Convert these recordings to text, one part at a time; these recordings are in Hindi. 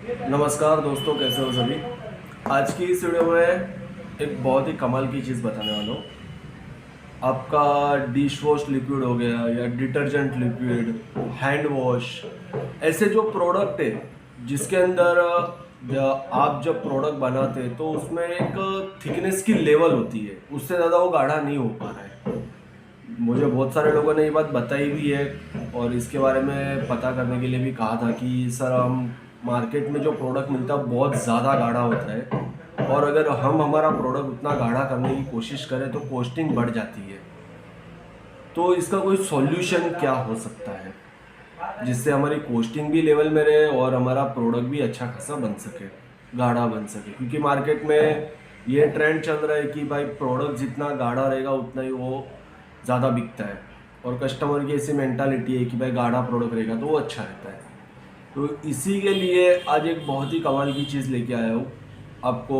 नमस्कार दोस्तों, कैसे हो सभी। आज की इस वीडियो में एक बहुत ही कमाल की चीज़ बताने वाला हूँ। आपका डिश वॉश लिक्विड हो गया या डिटर्जेंट लिक्विड, हैंड वॉश, ऐसे जो प्रोडक्ट है जिसके अंदर आप जब प्रोडक्ट बनाते हैं तो उसमें एक थिकनेस की लेवल होती है, उससे ज़्यादा वो गाढ़ा नहीं हो पा रहा है। मुझे बहुत सारे लोगों ने ये बात बताई भी है और इसके बारे में पता करने के लिए भी कहा था कि सर, हम मार्केट में जो प्रोडक्ट मिलता है बहुत ज़्यादा गाढ़ा होता है और अगर हम हमारा प्रोडक्ट उतना गाढ़ा करने की कोशिश करें तो कॉस्टिंग बढ़ जाती है। तो इसका कोई सॉल्यूशन क्या हो सकता है जिससे हमारी कॉस्टिंग भी लेवल में रहे और हमारा प्रोडक्ट भी अच्छा खासा बन सके, गाढ़ा बन सके। क्योंकि मार्केट में ये ट्रेंड चल रहा है कि भाई प्रोडक्ट जितना गाढ़ा रहेगा उतना ही वो ज़्यादा बिकता है और कस्टमर की ऐसी मेंटालिटी है कि भाई गाढ़ा प्रोडक्ट रहेगा तो वो अच्छा रहता है। तो इसी के लिए आज एक बहुत ही कमाल की चीज़ लेके आया हूँ। आपको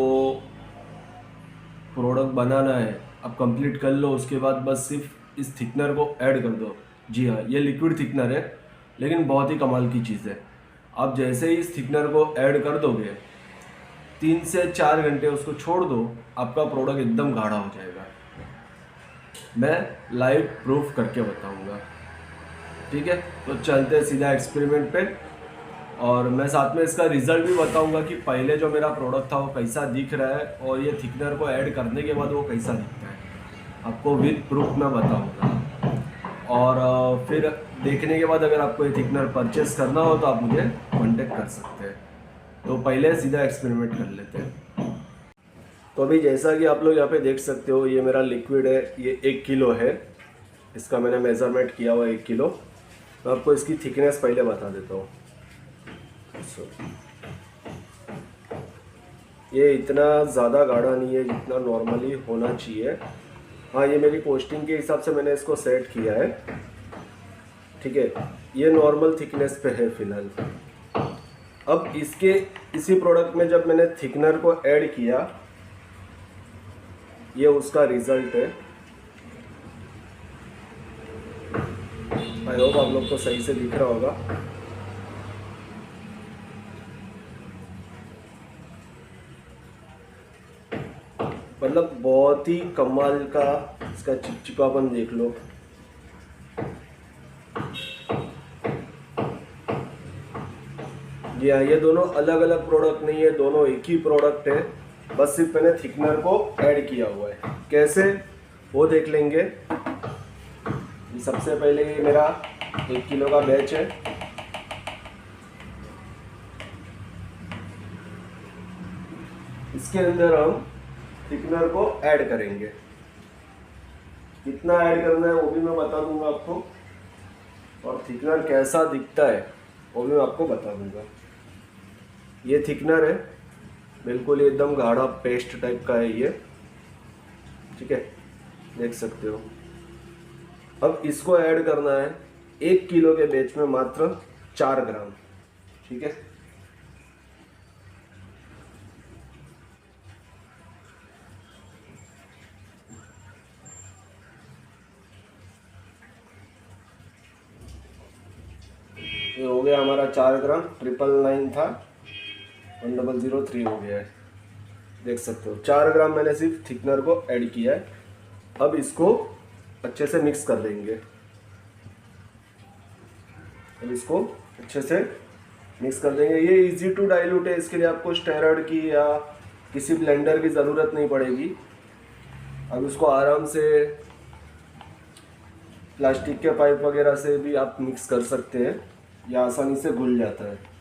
प्रोडक्ट बनाना है, आप कंप्लीट कर लो, उसके बाद बस सिर्फ इस थिकनर को ऐड कर दो। जी हाँ, ये लिक्विड थिकनर है, लेकिन बहुत ही कमाल की चीज़ है। आप जैसे ही इस थिकनर को ऐड कर दोगे, 3 से 4 घंटे उसको छोड़ दो, आपका प्रोडक्ट एकदम गाढ़ा हो जाएगा। मैं लाइव प्रूफ करके बताऊंगा। ठीक है, तो चलते हैं सीधा एक्सपेरिमेंट पे और मैं साथ में इसका रिजल्ट भी बताऊंगा कि पहले जो मेरा प्रोडक्ट था वो कैसा दिख रहा है और ये थिकनर को ऐड करने के बाद वो कैसा दिखता है। आपको विद प्रूफ मैं बताऊंगा और फिर देखने के बाद अगर आपको ये थिकनर परचेस करना हो तो आप मुझे कांटेक्ट कर सकते हैं। तो पहले सीधा एक्सपेरिमेंट कर लेते हैं। तो अभी जैसा कि आप लोग यहाँ पे देख सकते हो, ये मेरा लिक्विड है, ये 1 किलो है। इसका मैंने मेज़रमेंट किया हुआ 1 किलो। मैं आपको इसकी थिकनेस पहले बता देता हूँ। ये इतना ज़्यादा गाढ़ा नहीं है जितना नॉर्मली होना चाहिए। हाँ, ये मेरी पोस्टिंग के हिसाब से मैंने इसको सेट किया है। ठीक है, ये नॉर्मल थिकनेस पे है फिलहाल। अब इसी प्रोडक्ट में जब मैंने थिकनर को ऐड किया, ये उसका रिजल्ट है। आई होप आप लोग को सही से दिख रहा होगा। मतलब बहुत ही कमाल का इसका चिपचिपापन देख लो। जी हाँ, ये दोनों अलग अलग प्रोडक्ट नहीं है, दोनों एक ही प्रोडक्ट है। बस सिर्फ मैंने थिकनर को ऐड किया हुआ है। कैसे, वो देख लेंगे। सबसे पहले ये मेरा 1 किलो का बैच है। इसके अंदर हम थिकनर को ऐड करेंगे। कितना ऐड करना है वो भी मैं बता दूंगा आपको, और थिकनर कैसा दिखता है वो भी मैं आपको बता दूंगा। ये थिकनर है, बिल्कुल एकदम गाढ़ा पेस्ट टाइप का है ये। ठीक है, देख सकते हो। अब इसको ऐड करना है 1 किलो के बैच में मात्र 4 ग्राम। ठीक है, ये हो गया हमारा 4 ग्राम। 999 था, 1003 हो गया है। देख सकते हो 4 ग्राम मैंने सिर्फ थिकनर को ऐड किया है। अब इसको अच्छे से मिक्स कर देंगे। अब इसको अच्छे से मिक्स कर देंगे। ये इजी टू डाइल्यूट है, इसके लिए आपको स्टेरॉइड की या किसी ब्लेंडर की ज़रूरत नहीं पड़ेगी। अब इसको आराम से प्लास्टिक के पाइप वगैरह से भी आप मिक्स कर सकते हैं, या आसानी से घुल जाता है।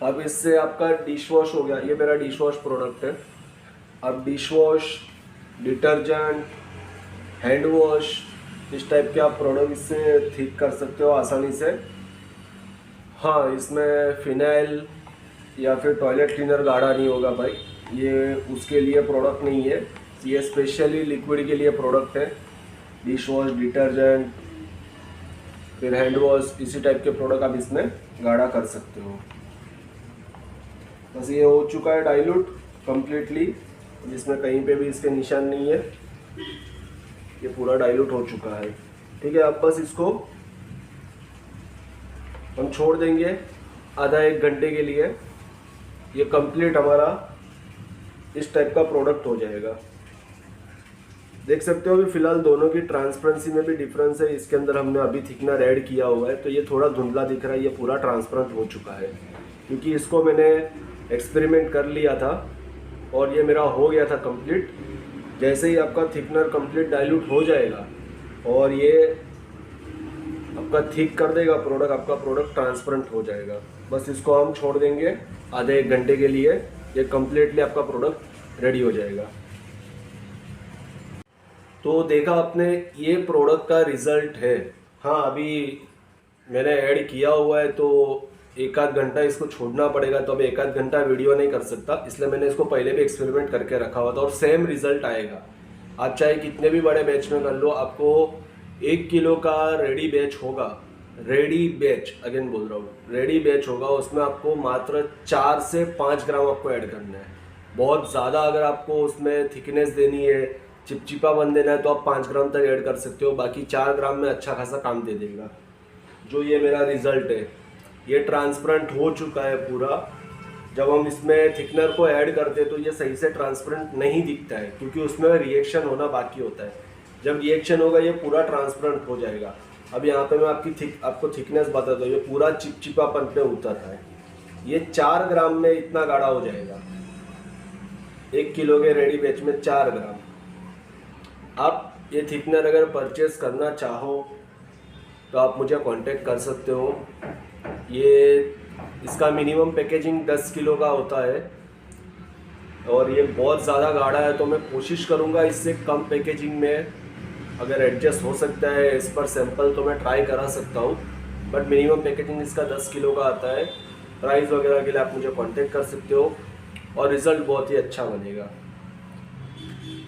अब इससे आपका डिश वॉश हो गया। ये मेरा डिश वॉश प्रोडक्ट है। अब dish wash, detergent, hand wash, इस टाइप के आप प्रोडक्ट इससे ठीक कर सकते हो आसानी से। हाँ, इसमें फिनाइल या फिर टॉयलेट क्लीनर गाढ़ा नहीं होगा भाई, ये उसके लिए प्रोडक्ट नहीं है। ये स्पेशली लिक्विड के लिए प्रोडक्ट है। डिश वॉश, डिटर्जेंट, फिर हैंड वॉश, इसी टाइप के प्रोडक्ट आप इसमें गाढ़ा कर सकते हो। बस ये हो चुका है डाइल्यूट कंप्लीटली, जिसमें कहीं पे भी इसके निशान नहीं है। ये पूरा डाइल्यूट हो चुका है। ठीक है, अब बस इसको हम छोड़ देंगे आधा एक घंटे के लिए। ये कंप्लीट हमारा इस टाइप का प्रोडक्ट हो जाएगा। देख सकते हो अभी फिलहाल दोनों की ट्रांसपेरेंसी में भी डिफरेंस है। इसके अंदर हमने अभी थिकनर ऐड किया हुआ है तो ये थोड़ा धुंधला दिख रहा है, ये पूरा ट्रांसपेरेंट हो चुका है क्योंकि इसको मैंने एक्सपेरिमेंट कर लिया था और ये मेरा हो गया था कंप्लीट। जैसे ही आपका थिकनर कंप्लीट डाइल्यूट हो जाएगा और ये आपका थिक कर देगा प्रोडक्ट, आपका प्रोडक्ट ट्रांसपेरेंट हो जाएगा। बस इसको हम छोड़ देंगे आधे एक घंटे के लिए, ये कम्प्लीटली आपका प्रोडक्ट रेडी हो जाएगा। तो देखा आपने ये प्रोडक्ट का रिजल्ट है। हाँ अभी मैंने ऐड किया हुआ है तो एक आध घंटा इसको छोड़ना पड़ेगा, तो अभी एक आध घंटा वीडियो नहीं कर सकता, इसलिए मैंने इसको पहले भी एक्सपेरिमेंट करके रखा हुआ था और सेम रिजल्ट आएगा। आप चाहे कितने भी बड़े बैच में कर लो, आपको 1 किलो का रेडी बैच होगा, रेडी बैच अगेन बोल रहा हूँ, रेडी बैच होगा, उसमें आपको मात्र 4 से 5 ग्राम आपको ऐड करना है। बहुत ज़्यादा अगर आपको उसमें थिकनेस देनी है, चिपचिपा बन देना है तो आप 5 ग्राम तक ऐड कर सकते हो, बाकी 4 ग्राम में अच्छा खासा काम दे देगा। जो ये मेरा रिजल्ट है, ये ट्रांसपेरेंट हो चुका है पूरा। जब हम इसमें थिकनर को ऐड करते हैं तो ये सही से ट्रांसपेरेंट नहीं दिखता है क्योंकि उसमें रिएक्शन होना बाकी होता है। जब रिएक्शन होगा ये पूरा ट्रांसपेरेंट हो जाएगा। अब यहाँ पे मैं आपको थिकनेस बताता हूँ, ये पूरा चिपचिपापन पे उतर है। ये 4 ग्राम में इतना गाढ़ा हो जाएगा। 1 किलो के रेडी बैच में 4 ग्राम। आप ये थिकनर अगर परचेस करना चाहो तो आप मुझे कांटेक्ट कर सकते हो। ये इसका मिनिमम पैकेजिंग 10 किलो का होता है और ये बहुत ज़्यादा गाढ़ा है तो मैं कोशिश करूँगा इससे कम पैकेजिंग में अगर एडजस्ट हो सकता है इस पर सैंपल तो मैं ट्राई करा सकता हूँ, बट मिनिमम पैकेजिंग इसका 10 किलो का आता है। प्राइस वगैरह के लिए आप मुझे कांटेक्ट कर सकते हो और रिज़ल्ट बहुत ही अच्छा बनेगा।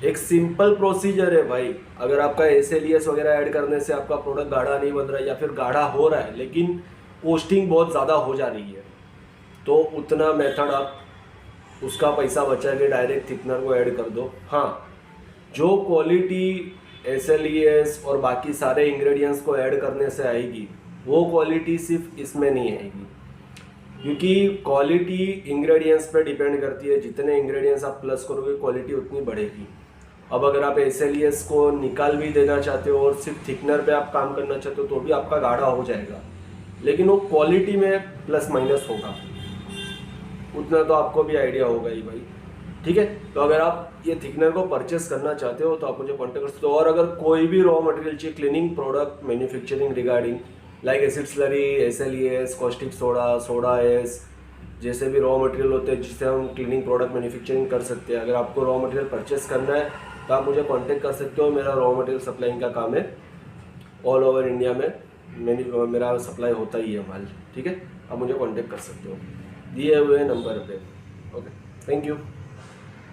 एक सिंपल प्रोसीजर है भाई। अगर आपका SLES वगैरह ऐड करने से आपका प्रोडक्ट गाढ़ा नहीं बन रहा है या फिर गाढ़ा हो रहा है लेकिन कॉस्टिंग बहुत ज़्यादा हो जा रही है, तो उतना मेथड आप उसका पैसा बचा के डायरेक्ट थिकनर को ऐड कर दो। हाँ, जो क्वालिटी SLES और बाकी सारे इंग्रेडिएंट्स को ऐड करने से आएगी वो क्वालिटी सिर्फ इसमें नहीं आएगी, क्योंकि क्वालिटी इंग्रेडिएंट्स पे डिपेंड करती है। जितने इंग्रेडिएंट्स आप प्लस करोगे क्वालिटी उतनी बढ़ेगी। अब अगर आप SLES को निकाल भी देना चाहते हो और सिर्फ थिकनर पे आप काम करना चाहते हो तो भी आपका गाढ़ा हो जाएगा, लेकिन वो क्वालिटी में प्लस माइनस होगा, उतना तो आपको भी आइडिया होगा ही भाई। ठीक है, तो अगर आप ये थिकनर को परचेस करना चाहते हो तो आप मुझे कॉन्टेक्ट कर सकते हो। और अगर कोई भी रॉ मटेरियल चाहिए cleaning product manufacturing regarding like acid slurry, SLES, caustic soda, soda S जैसे भी रॉ मटेरियल होते हैं जिससे हम क्लीनिंग प्रोडक्ट मैन्युफैक्चरिंग कर सकते हैं, अगर आपको रॉ मटेरियल परचेस करना है तो आप मुझे कांटेक्ट कर सकते हो। मेरा रॉ मटेरियल सप्लाइंग का काम है, ऑल ओवर इंडिया में मेरा सप्लाई होता ही है माल। ठीक है, आप मुझे कांटेक्ट कर सकते हो दिए हुए नंबर पे। Okay, thank you.